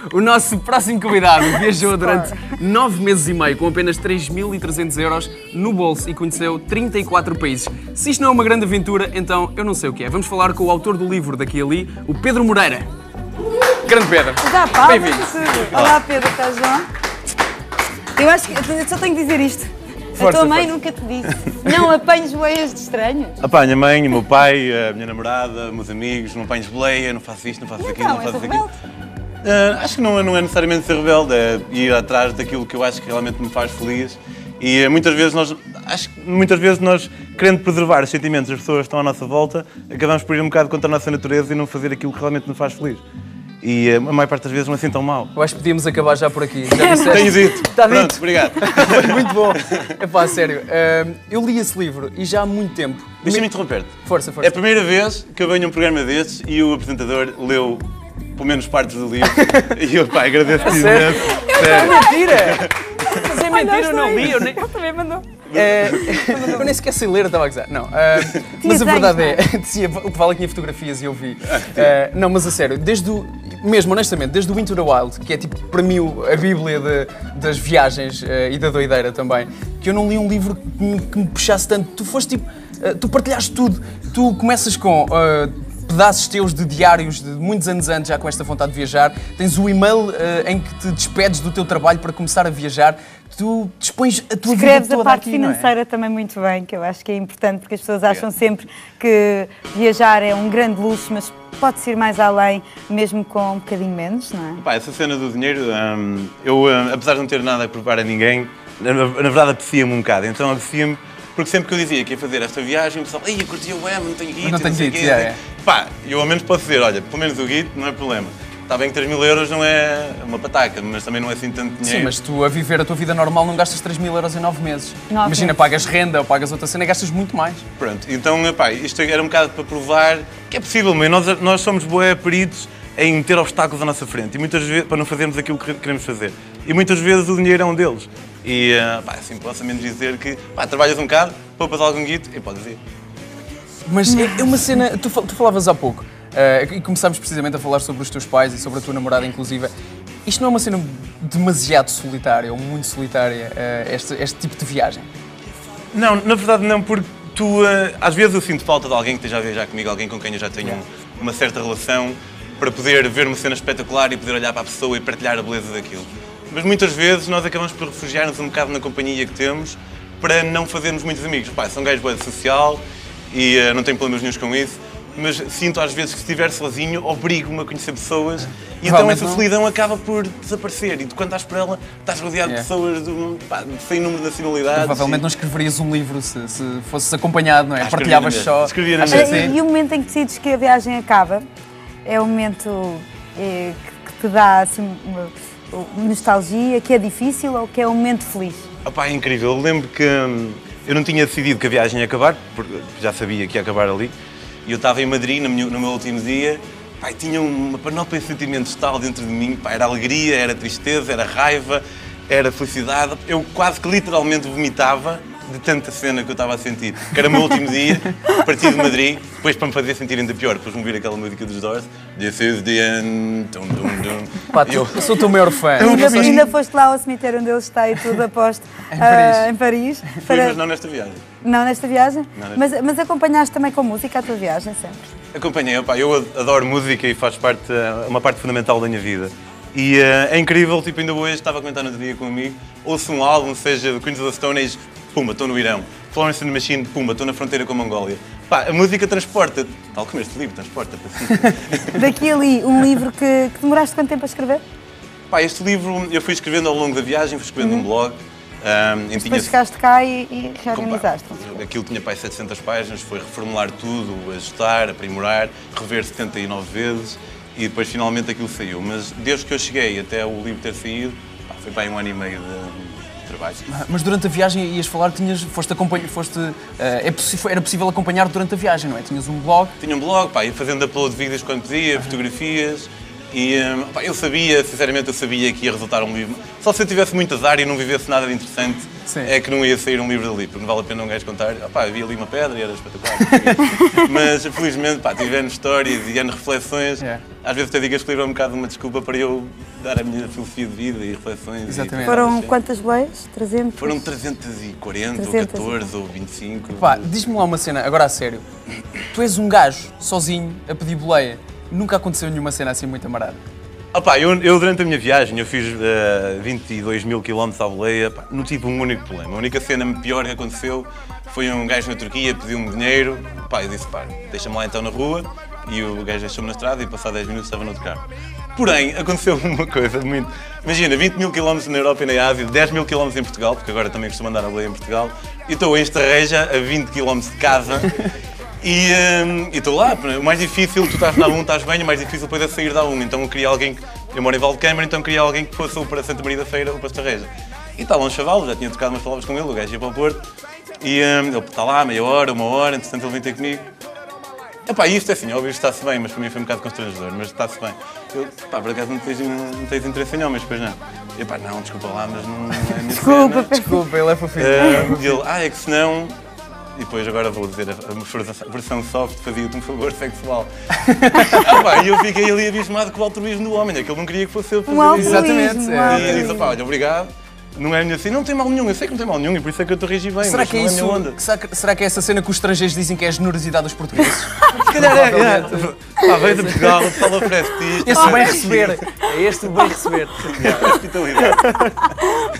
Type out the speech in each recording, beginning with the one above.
O nosso próximo convidado viajou durante 9 meses e meio com apenas 3.300 euros no bolso e conheceu 34 países. Se isto não é uma grande aventura, então eu não sei o que é. Vamos falar com o autor do livro Daqui e Ali, o Pedro Moreira. Grande Pedro. Bem-vindo. Olá Pedro, estás bom? Eu acho que eu só tenho que dizer isto. A tua mãe nunca te disse. Não apanhes boias de estranhos. Apanho a mãe, o meu pai, a minha namorada, os meus amigos, não apanhos boleia, não faço isto, não faço aquilo, não faço aquilo. Acho que não é necessariamente ser rebelde, é ir atrás daquilo que eu acho que realmente me faz feliz. E muitas vezes nós, querendo preservar os sentimentos das pessoas que estão à nossa volta, acabamos por ir um bocado contra a nossa natureza e não fazer aquilo que realmente nos faz feliz. E a maior parte das vezes não é assim tão mal. Eu acho que podíamos acabar já por aqui. Já disseste? Tenho dito. Está dito. Pronto, obrigado. Muito bom. Epá, sério. Eu li esse livro e já há muito tempo... Deixa-me interromper-te. Força. É a primeira vez que eu venho a um programa destes e o apresentador leu pelo menos partes do livro. E eu, pá, agradeço-te imenso. É mentira! Mas é mentira, eu não li. Ele também mandou. Eu nem sequer sei ler, estava a gozar. Não. Mas a verdade é, dizia, o que vale é que tinha fotografias e eu vi. Não, mas a sério, mesmo honestamente, desde o Into the Wild, que é tipo para mim a bíblia das viagens e da doideira também, que eu não li um livro que me puxasse tanto. Tu foste tipo, tu partilhaste tudo. Tu começas com pedaços teus de diários de muitos anos antes, já com esta vontade de viajar. Tens o e-mail em que te despedes do teu trabalho para começar a viajar. Tu dispões a tua vida toda aqui, Escreves a parte financeira também muito bem, que eu acho que é importante, porque as pessoas acham sempre que viajar é um grande luxo, mas pode ser mais além, mesmo com um bocadinho menos, não é? Pá, essa cena do dinheiro, eu, apesar de não ter nada a provar a ninguém, na verdade apetecia-me um bocado. Então apetecia-me, porque sempre que eu dizia que ia fazer esta viagem, o pessoal, eu curtia o M, não tenho guito, não tenho guito, Pá, eu ao menos posso dizer, olha, pelo menos o guito não é problema. Está bem que 3.000 euros não é uma pataca, mas também não é assim tanto dinheiro. Sim, mas tu a viver a tua vida normal não gastas 3.000 euros em 9 meses. Imagina, pagas renda ou pagas outra cena e gastas muito mais. Pronto, então, pá, isto era um bocado para provar que é possível, mas nós somos bué peritos em meter obstáculos à nossa frente, e muitas vezes, para não fazermos aquilo que queremos fazer. E muitas vezes o dinheiro é um deles. E, pá, assim, posso menos dizer que, pá, trabalhas um bocado, poupas algum guito, e podes ir. Mas é uma cena, tu falavas há pouco, e começámos precisamente a falar sobre os teus pais e sobre a tua namorada, inclusive. Isto não é uma cena demasiado solitária ou muito solitária, este tipo de viagem? Não, na verdade não, porque tu, às vezes eu sinto falta de alguém que esteja a viajar comigo, alguém com quem eu já tenho uma certa relação, para poder ver uma cena espetacular e poder olhar para a pessoa e partilhar a beleza daquilo. Mas muitas vezes nós acabamos por refugiar-nos um bocado na companhia que temos para não fazermos muitos amigos. Pá, sou um gajo bué social e não tenho problemas nenhums com isso, mas sinto às vezes que se estiver sozinho obrigo-me a conhecer pessoas e então essa solidão acaba por desaparecer e tu quando estás por ela estás rodeado de pessoas sem número de nacionalidades. Provavelmente não escreverias um livro se fosses acompanhado, não é? Partilhavas só. Escrevia na mesma. E o momento em que decides que a viagem acaba é o momento que te dá assim, uma nostalgia, que é difícil ou que é um momento feliz? Opá, é incrível. Eu lembro que eu não tinha decidido que a viagem ia acabar, porque já sabia que ia acabar ali. E eu estava em Madrid no meu último dia, pá, e tinha uma panóplia de sentimentos tal dentro de mim, pá, era alegria, era tristeza, era raiva, era felicidade. Eu quase que literalmente vomitava de tanta cena que eu estava a sentir. Que era o meu último dia, parti de Madrid, depois para me fazer sentir ainda pior, depois me ouvir aquela música dos Doors, This is the end, dum, dum, dum. Pá, eu sou o teu maior fã. Ainda foste lá ao cemitério onde ele está e tudo aposto em Paris. Fui, mas não nesta viagem. Não nesta viagem? Não nesta... Mas acompanhaste também com música a tua viagem sempre? Acompanhei, opa, eu adoro música e faz uma parte fundamental da minha vida. E é incrível, tipo, ainda hoje estava a comentar no outro dia com um amigo, ouço um álbum, seja do Queens of the Stone Age, pumba, estou no Irão. Florence and the Machine, pumba, estou na fronteira com a Mongólia. Pá, a música transporta, tal como este livro, transporta-te assim. Daqui ali, um livro que demoraste quanto tempo a escrever? Pá, este livro eu fui escrevendo ao longo da viagem, fui escrevendo um blog. Depois chegaste cá e reorganizaste. Aquilo tinha pá, 700 páginas, foi reformular tudo, ajustar, aprimorar, rever 79 vezes e depois finalmente aquilo saiu. Mas desde que eu cheguei até o livro ter saído, pá, foi bem 1 ano e meio de trabalho. Mas durante a viagem ias falar, era possível acompanhar durante a viagem, não é? Tinhas um blog? Tinha um blog, pá, ia fazendo upload de vídeos quando podia, fotografias. E pá, eu sabia, sinceramente, que ia resultar um livro. Só se eu tivesse muito azar e não vivesse nada de interessante, é que não ia sair um livro dali, porque não vale a pena um gajo contar. Pá, havia ali uma pedra e era espetacular. Mas, felizmente, pá, tive N histórias e N reflexões às vezes até digo a escolher um bocado uma desculpa para eu dar a minha filosofia de vida e reflexões. Exatamente. Foram quantas boleias? 300? Foram 340, 300. ou 14, ou 25. Pá, diz-me lá uma cena, agora a sério. Tu és um gajo, sozinho, a pedir boleia. Nunca aconteceu nenhuma cena assim muito amarada. Opa, eu durante a minha viagem, eu fiz 22 mil quilómetros à boleia, pá, não tive um único problema. A única cena pior que aconteceu foi um gajo na Turquia pediu-me dinheiro. Pá, eu disse, pá, deixa-me lá então na rua. E o gajo deixou-me na estrada e passado 10 minutos estava no outro carro. Porém, aconteceu uma coisa muito... Imagina, 20 mil quilómetros na Europa e na Ásia, 10 mil quilómetros em Portugal, porque agora também costumo andar a boleia em Portugal, e estou em Estarreja, a 20 quilómetros de casa, e estou lá. O mais difícil, tu estás na A1, estás bem, o mais difícil depois é sair da A1. Então eu queria alguém, eu moro em Valdecâmara, então queria alguém que fosse ou para Santa Maria da Feira ou para Estarreja. E estava um chaval, já tinha trocado umas palavras com ele, o gajo ia para o Porto, e ele está lá meia hora, uma hora, entretanto ele vem ter comigo. Epá, isto é assim, óbvio, está-se bem, mas para mim foi um bocado constrangedor, mas está-se bem. Eu, pá, por acaso não tens interesse em homens, pois não? Eu, pá, não, desculpa lá, mas não é a minha cena. Desculpa, ele é fofinho. E ele, é que senão... E depois agora vou dizer, a versão soft fazia-te um favor sexual. E eu fiquei ali abismado com o altruísmo do homem, é que ele não queria que fosse eu fazer isso. Exatamente. E ele disse, pá, olha, obrigado. Não é a minha cena, não tem mal nenhum, eu sei que não tem mal nenhum e por isso é que eu estou a reagir bem, Será que é não é a isso? minha onda. Será que é essa cena que os estrangeiros dizem que é a generosidade dos portugueses? Se calhar é. Pá, veio de Portugal, o pessoal oferece-te isto. Este bem receber. É este bem receber. Hospitalidade.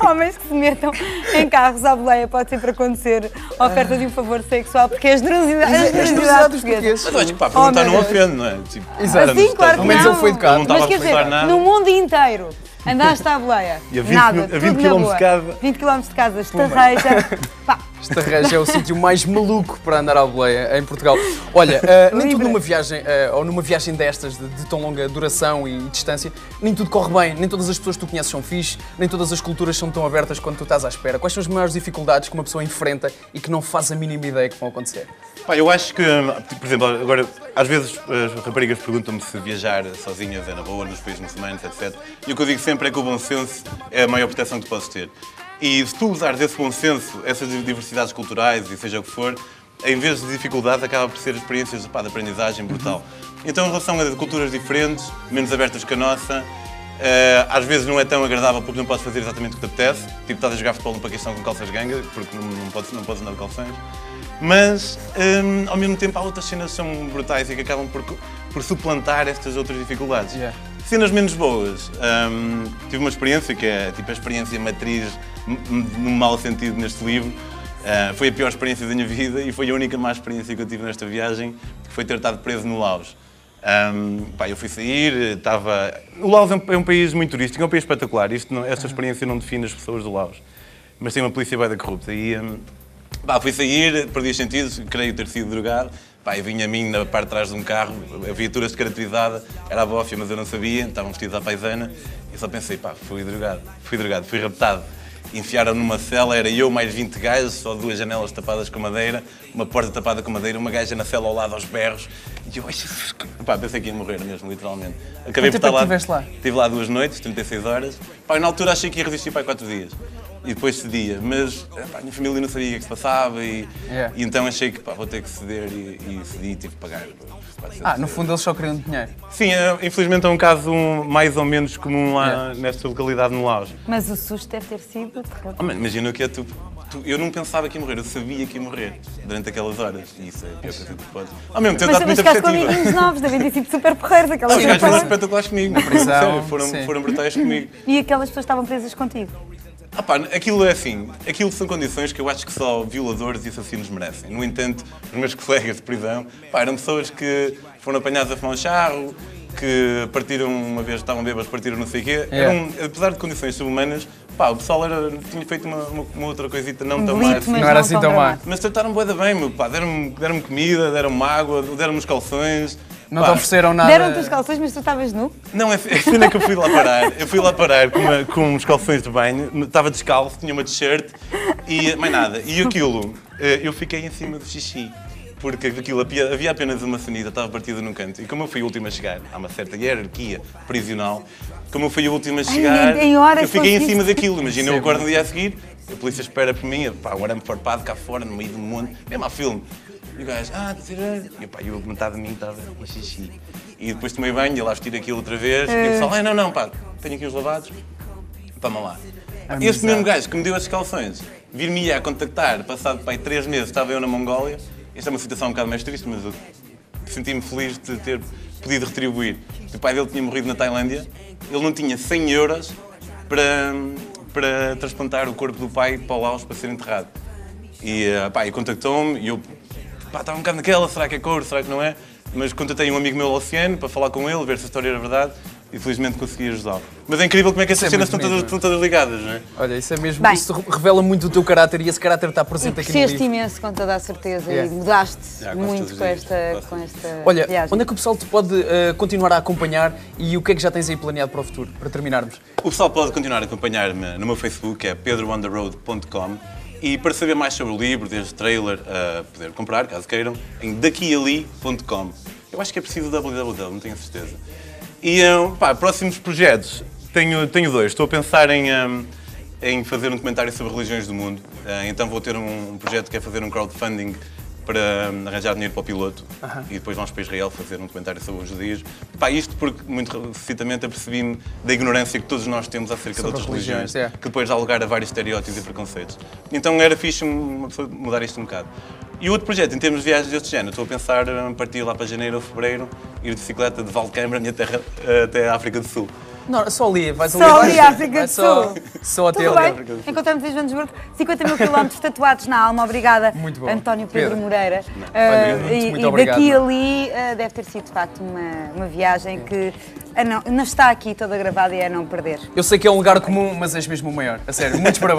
Homens que se metam em carros à boleia pode sempre acontecer a oferta de um favor sexual, porque é a generosidade dos portuguesa. portugueses. Mas eu acho que pá, perguntar meu não Deus. ofende, não é? Tipo, Exato. Sim, claro que Ao menos não. ele foi educado. Não estava Mas a quer perguntar dizer, nada. no mundo inteiro, andaste à boleia, E a 20 nada, a 20 tudo na quilómetros boa. de casa. 20 km de casa, Estarreja, pá, Estarreja é o sítio mais maluco para andar à boleia em Portugal. Olha, nem tudo numa viagem, ou numa viagem destas, de tão longa duração e distância, nem tudo corre bem, nem todas as pessoas que tu conheces são fixe, nem todas as culturas são tão abertas quanto tu estás à espera. Quais são as maiores dificuldades que uma pessoa enfrenta e que não faz a mínima ideia que vão acontecer? Pá, eu acho que, por exemplo, agora, às vezes as raparigas perguntam-me se viajar sozinhas é na boa, nos países muçulmanos, etc. E o que eu digo sempre é que o bom senso é a maior proteção que tu podes ter. E se tu usares esse bom senso, essas diversidades culturais e seja o que for, em vez de dificuldade, acaba por ser experiências de aprendizagem brutal. Então, em relação a culturas diferentes, menos abertas que a nossa, às vezes não é tão agradável porque não podes fazer exatamente o que te apetece. Tipo, estás a jogar futebol no Paquistão com calças ganga, porque não podes andar de calções. Mas, ao mesmo tempo, há outras cenas que são brutais e que acabam por suplantar estas outras dificuldades. Yeah. Cenas menos boas. Tive uma experiência que é tipo a experiência matriz, no mau sentido, neste livro. Foi a pior experiência da minha vida e foi a única má experiência que eu tive nesta viagem, que foi ter estado preso no Laos. Eu fui sair, estava... O Laos é um país muito turístico, é um país espetacular. Esta experiência não define as pessoas do Laos, mas tem uma polícia bem corrupta. Fui sair, perdi os sentidos, creio ter sido drogado. Eu vinha a mim na parte de trás de um carro, a viatura descaracterizada, era a bófia, mas eu não sabia, estavam vestidos à paisana. E só pensei, fui drogado, fui raptado. Enfiaram-me numa cela, era eu mais 20 gajos, só 2 janelas tapadas com madeira, uma porta tapada com madeira, uma gaja na cela ao lado aos berros. E eu pensei que ia morrer mesmo, literalmente. Acabei por estar lá. Estive lá 2 noites, 36 horas. Na altura achei que ia resistir 4 dias. E depois cedia, mas a minha família não sabia o que se passava e então achei que vou ter que ceder e cedi e tive que pagar. No fundo eles só queriam dinheiro. Sim, infelizmente é um caso mais ou menos comum lá nesta localidade no Laos. Mas o susto deve ter sido terrível. Imagina o que é eu não pensava que ia morrer, eu sabia que ia morrer durante aquelas horas. E isso é a pior coisa que tu podes. Ao mesmo tempo, mas ficaste com amiguinhos novos, devem ter sido super porreiros. Os gajos foram espetaculares comigo, na prisão, Sério, foram brutais comigo. E aquelas pessoas estavam presas contigo? Aquilo é assim, aquilo são condições que eu acho que só violadores e assassinos merecem. No entanto, os meus colegas de prisão, eram pessoas que foram apanhadas a fumar um charro, que partiram uma vez, estavam bêbados, partiram não sei o quê. Apesar de condições subhumanas, o pessoal tinha feito uma outra coisita não tão má assim. Não era assim tão má. Mas trataram-me bué da bem, deram-me comida, deram-me água, deram-me os calções. Não te ofereceram nada? Deram-te os calções, mas tu estavas nu? Não, a cena é que eu fui lá parar. Eu fui lá parar com uns calções de banho, estava descalço, tinha uma t-shirt e mais nada. E aquilo, eu fiquei em cima do xixi. Porque aquilo, havia apenas uma sanita, estava partida num canto. E como eu fui o último a chegar, há uma certa hierarquia prisional, como eu fui o último a chegar, eu fiquei em cima daquilo. Imagina, eu acordo no dia a seguir, a polícia espera por mim, um arame farpado cá fora, no meio do monte, mesmo ao filme. E o gajo, e eu, metade de mim estava em xixi. E depois tomei banho, ia lá vestir aquilo outra vez, e o pessoal, não, pá, tenho aqui uns lavados, toma lá. Este mesmo gajo que me deu as calções, vir-me-ia a contactar, passado pá, 3 meses, estava eu na Mongólia. Esta é uma situação um bocado mais triste, mas eu senti-me feliz de ter podido retribuir. O pai dele tinha morrido na Tailândia, ele não tinha 100 euros para transplantar o corpo do pai para o Laos para ser enterrado. E contactou-me e eu estava um bocado naquela, será que é couro, será que não é? Mas contatei um amigo meu, Oceano, para falar com ele, ver se a história era verdade e felizmente consegui ajudá-lo. Mas é incrível como é que essas cenas estão todas ligadas, não é? Olha, isso é mesmo, isso revela muito o teu caráter e esse caráter está presente aqui no livro. Cresceste imenso, com toda a certeza, e mudaste muito com esta Olha, viagem. onde é que o pessoal te pode continuar a acompanhar e o que é que já tens aí planeado para o futuro, para terminarmos? O pessoal pode continuar a acompanhar-me no meu Facebook, que é pedroontheroad.com, e para saber mais sobre o livro, desde trailer a poder comprar, caso queiram, em daquiali.com. Eu acho que é preciso www, não tenho a certeza. E, próximos projetos, tenho 2. Estou a pensar em fazer um documentário sobre religiões do mundo. Então vou ter um projeto que é fazer um crowdfunding para arranjar dinheiro para o piloto. E depois vamos para Israel fazer um documentário sobre os judeus. Isto porque, muito recentemente, apercebi-me da ignorância que todos nós temos acerca de outras religiões, que depois dá lugar a vários estereótipos e preconceitos. Então era fixe uma pessoa mudar isto um bocado. E outro projeto, em termos de viagens deste género, estou a pensar em partir lá para janeiro ou fevereiro, ir de bicicleta de Valcambra, minha terra, até a África do Sul. Não, só ali, vais ali. Só ali, África do Sul. Só até Tudo ali. bem, encontramos em Joanesburgo, 50 mil quilómetros tatuados na alma. Obrigada, Muito bom. António Pedro Moreira. Muito obrigado. Daqui ali deve ter sido, de facto, uma viagem que não está aqui toda gravada e é a não perder. Eu sei que é um lugar comum, mas és mesmo o maior. A sério, muitos parabéns.